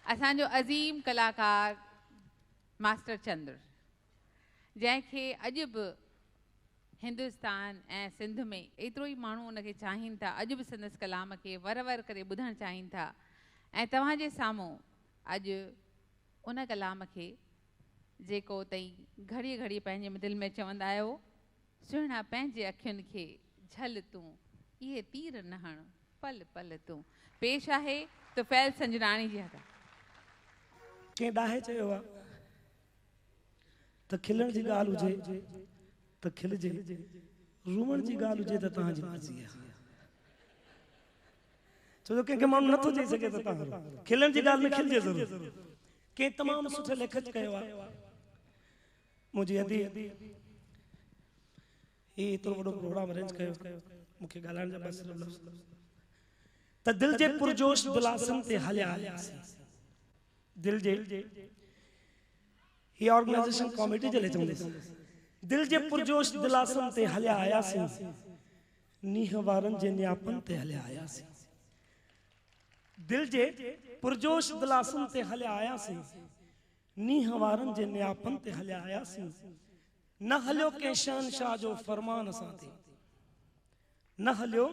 असांजो अज़ीम कलाकार मास्टर चंद्र, जंहिंखे अॼु बि हिंदुस्तान ऐं सिंध में एतिरो ई माण्हू उनखे चाहिनि था, अॼु बि संदसि कलाम खे वर वर करे ॿुधणु चाहिनि था। ऐं तव्हांजे साम्हूं अॼु उन कलाम खे जेको तई घड़ी घड़ी पंहिंजे दिलि में चवंदा आहियो, सुहिणा पंहिंजे अखियुनि खे झल तूं, इहे तीर न हण पल पल तूं। पेश आहे तुफ़ैल संजराणी जी हथा। कंहिं ॾाहे चयो आहे त खिलण जी ॻाल्हि हुजे त खिलजे, रूमण जी ॻाल्हि हुजे त तव्हांजी मर्ज़ी आहे। छो जो कंहिंखे माण्हू नथो चई सघे त तव्हां खिलण जी ॻाल्हि में खिलजे ज़रूरु। कंहिं तमामु सुठे लेखक कयो आहे, मुंहिंजी अदी ही एतिरो वॾो प्रोग्राम अरेंज कयो, मूंखे ॻाल्हाइण जा बस त दिल जे पुरजोश दिलासन ते हलिया आयासीं। दिल जे ही ऑर्गेनाइजेशन कमेटी जे ले चवंदसि, दिल जे पुरजोश दिलासन ते हलिया आयासीं, नीह वारनि जे न्यापन ते हलिया आयासीं। दिल जे पुरजोश दिलासन ते हलिया आयासीं, नीह वारनि जे न्यापन ते हलिया आयासीं। न हलियो कंहिं शहनशाह जो फरमान असां ते, न हलियो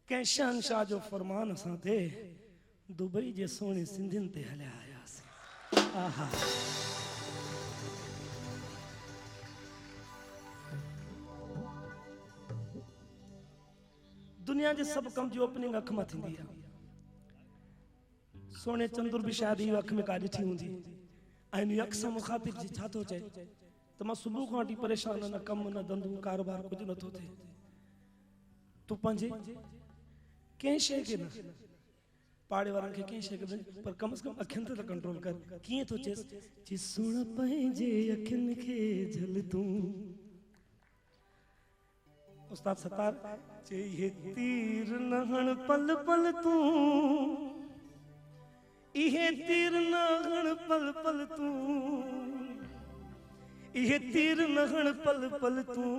कंहिं शहनशाह जो फरमान असां ते, दुबई जे सोने सिंधियुनि ते हलिया आयासीं। आहा दुनिया जे सभु कम जी ओपनिंग अख मां थींदी आहे। सोने चंदुर भी शायदि ही अख में का ॾिठी हूंदी ऐं इन अख सां मुखातिब जी छा थो चए त मां सुबुह खां वठी परेशान, न कमु न धंधो कारोबार कुझु नथो थिए। तूं पंहिंजे कंहिं शइ खे न, पाड़े वारनि खे कंहिं शइ खे पर कम से कम अखियुनि ते त कंट्रोल कर। कीअं थो चएसि सुण पंहिंजे अखियुनि खे झल तूं। उस्ताद सतार चए ये तीर न हण पल पल तूं, इहे तीर न हण पल पल तूं, इहे तीर न हण पल पल तूं,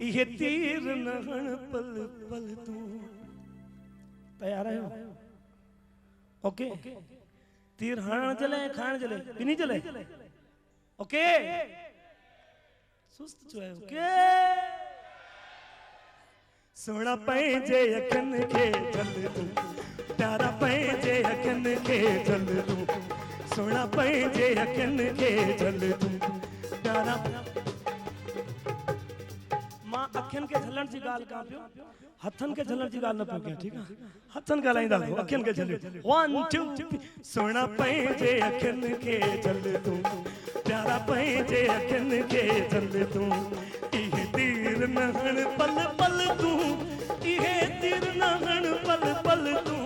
इहे तीर न हण पल पल तूं। तैयार आहियो? ओके, तीर हणण जे लाइ खाइण जे लाइ ॿिन्ही जे लाइ ओके। सुस्त छो आहे? ओके। सोना पंहिंजे अखियुनि खे झल तूं, प्यारा पंहिंजे अखियुनि खे झल तूं, सोना पंहिंजे अखियुनि खे झल तूं, प्यारा। मां अखियुनि खे झलण जी ॻाल्हि कयां पियो, हथनि खे झलण जी ॻाल्हि न पियो कयां, ठीकु आहे? हथनि खे हलाईंदा हलो, अखियुनि खे झलियो। 1 2 3 सोना पंहिंजे अखियुनि खे झल तूं, प्यारा पंहिंजे अखियुनि खे झल तूं, इहे तीर न हण पल पल तूं, इहे तीर न हण पल पल तूं,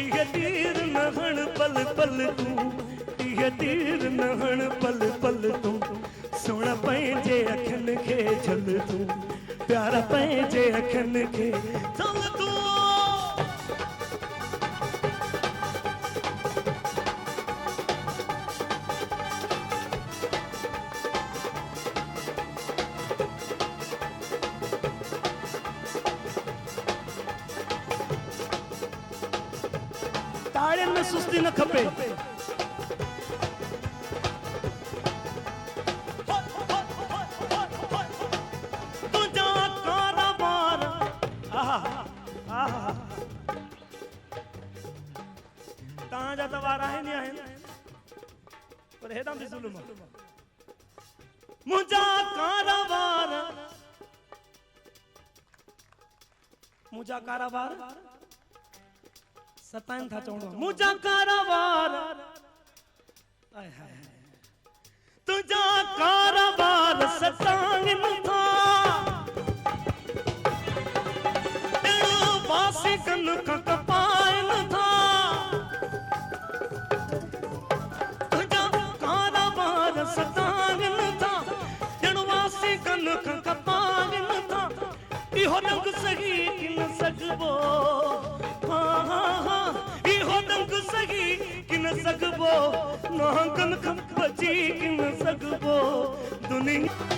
इहे तीर न हण पल पल तूं, इहे तीर न हण पल पल तूं। सोना पंहिंजे अखियुनि खे झल तूं, प्यारा पंहिंजे अखियुनि खे झल तूं। ताड़ियुनि में सुस्ती न खपे। तुंहिंजा कारोबार तव्हांजा त वार आहिनि ई आहिनि, पर हेॾां बि ज़ुल्म। मुंहिंजा कारोबार, मुंहिंजा कारोबार सताइनि था चवणो, मुंहिंजा कारोबार तुंहिंजा कारोबार सताइनि था, वासी कन खां कपाइनि था, तुंहिंजा कारोबार सताइनि था, ॼण वासी कन खां कपाइनि था। इहो रंग सही कि न सघिबो, इहो रंग सही कि न सघिबो, नांगन खां बची कि न सघिबो दुनिया।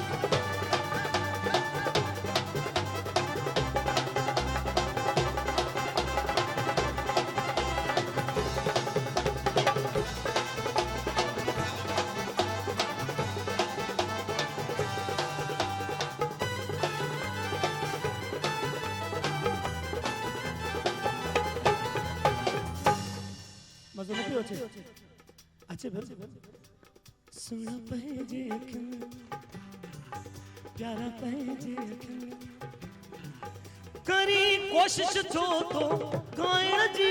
अच्छे फिर सुन पंहिंजे अखियुनि प्यारा पंहिंजे अखियुनि करी कोशिश जो तो गाइण जी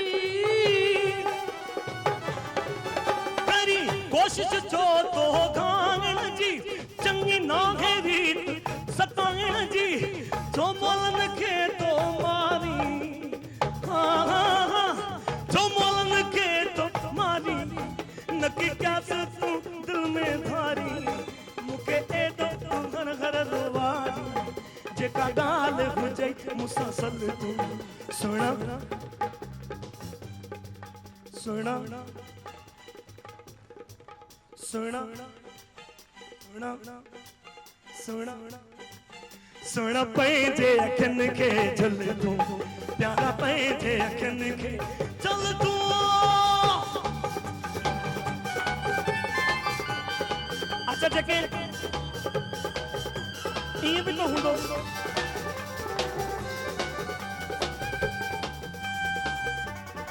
करी कोशिश जो तो गाइण जी चंगी नाहे रीत सताइण जी जो मोलन खे तो मारी जो मोलन खे तो मारी नकी क्या तू दिल में धारी मुके एदो घर घर रवारी जेका गाल हुजे मुसलसल तू सुना सुना सुना सुना सुना सुना पंहिंजे अखियुनि खे झल तूं प्यारा पंहिंजे अखियुनि खे झल तूं अच्छा जेके इएं बि न हूंदो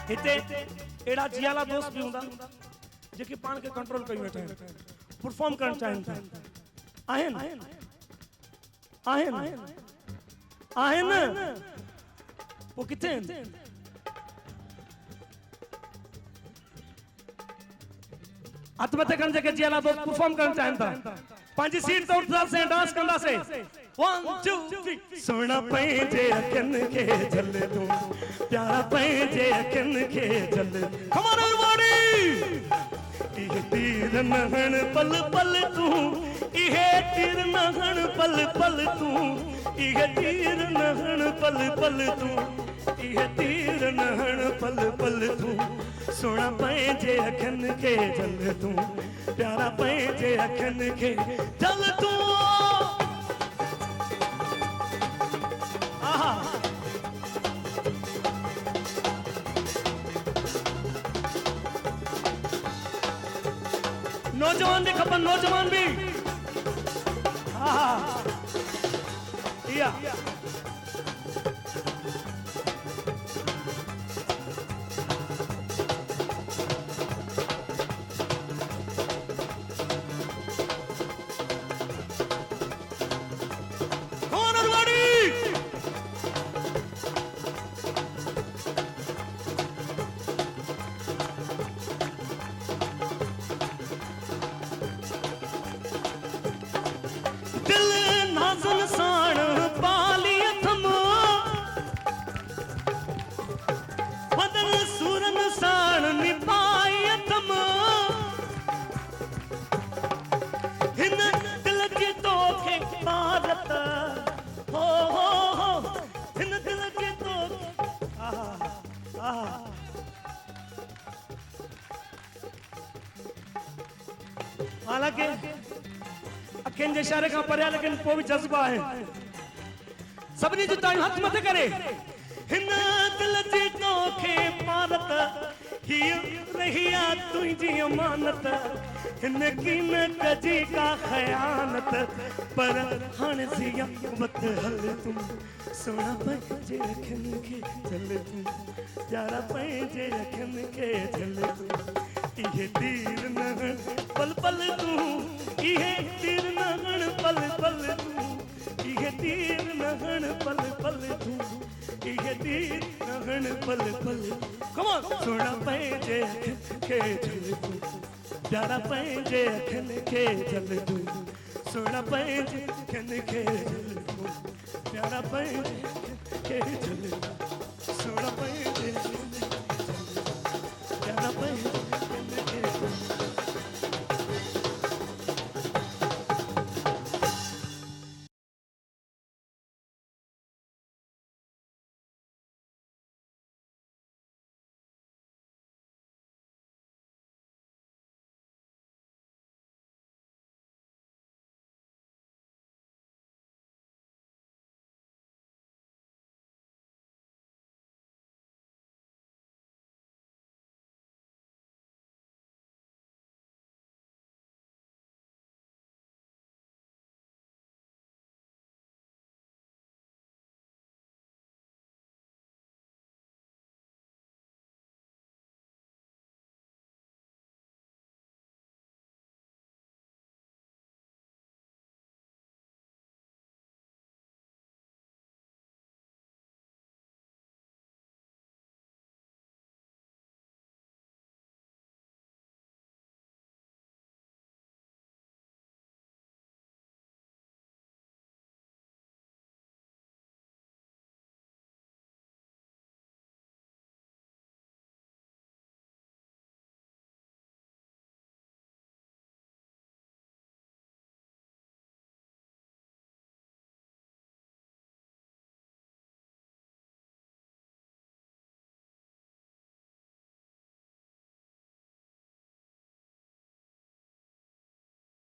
हिते अहिड़ा जियाला दोस्त बि हूंदा जेके पाण खे कंट्रोल कई वेठा आहिनि परफॉर्म करणु चाहिनि था आहिनि आहिनि आहिनि पोइ किथे आहिनि हथ मथे करण जेके जियाला दोस्त परफॉर्म करणु चाहिनि था पंहिंजी सीट ते उथंदासीं डांस कंदासीं 1 2 3 सोना पंहिंजे अखियुनि खे झल तूं प्यारा पंहिंजे अखियुनि खे झल कम ऑन एवरीबॉडी इहे तीर न हण पल पल तूं इहे तीर न हण पल पल तूं इहे तीर न हण पल पल तूं इहे तीर न हण पल पल तूं सोना पंहिंजे अखियुनि खे झल तूं प्यारा पंहिंजे अखियुनि खे झल तूं आहा नौजवान भी खपन नौजवान भी आहा या हालांकि अखियुनि जे इशारे खां परियां लेकिन पोइ बि जज़्बा आहे सभिनी जूं ताड़ियूं हथ मथे करे हिन दिल जी तोखे पारत हीअ रही आहे तुंहिंजी अमानत हिन की न कजी का ख़यानत पर हाणे सिया वक्त हल तूं सोना पंहिंजे अखियुनि खे झल तूं प्यारा पंहिंजे अखियुनि खे झल तूं इहे तीर न हण पल पल तूं इहे तीर न हण पल पल तूं इहे तीर न हण पल पल तूं इहे तीर न हण पल पल कम ऑन सोना पंहिंजे अखियुनि खे झल तूं प्यारा पंहिंजे अखियुनि खे झल तूं सोना पंहिंजे अखियुनि खे झल तूं प्यारा पंहिंजे अखियुनि खे झल तूं सोना पंहिंजे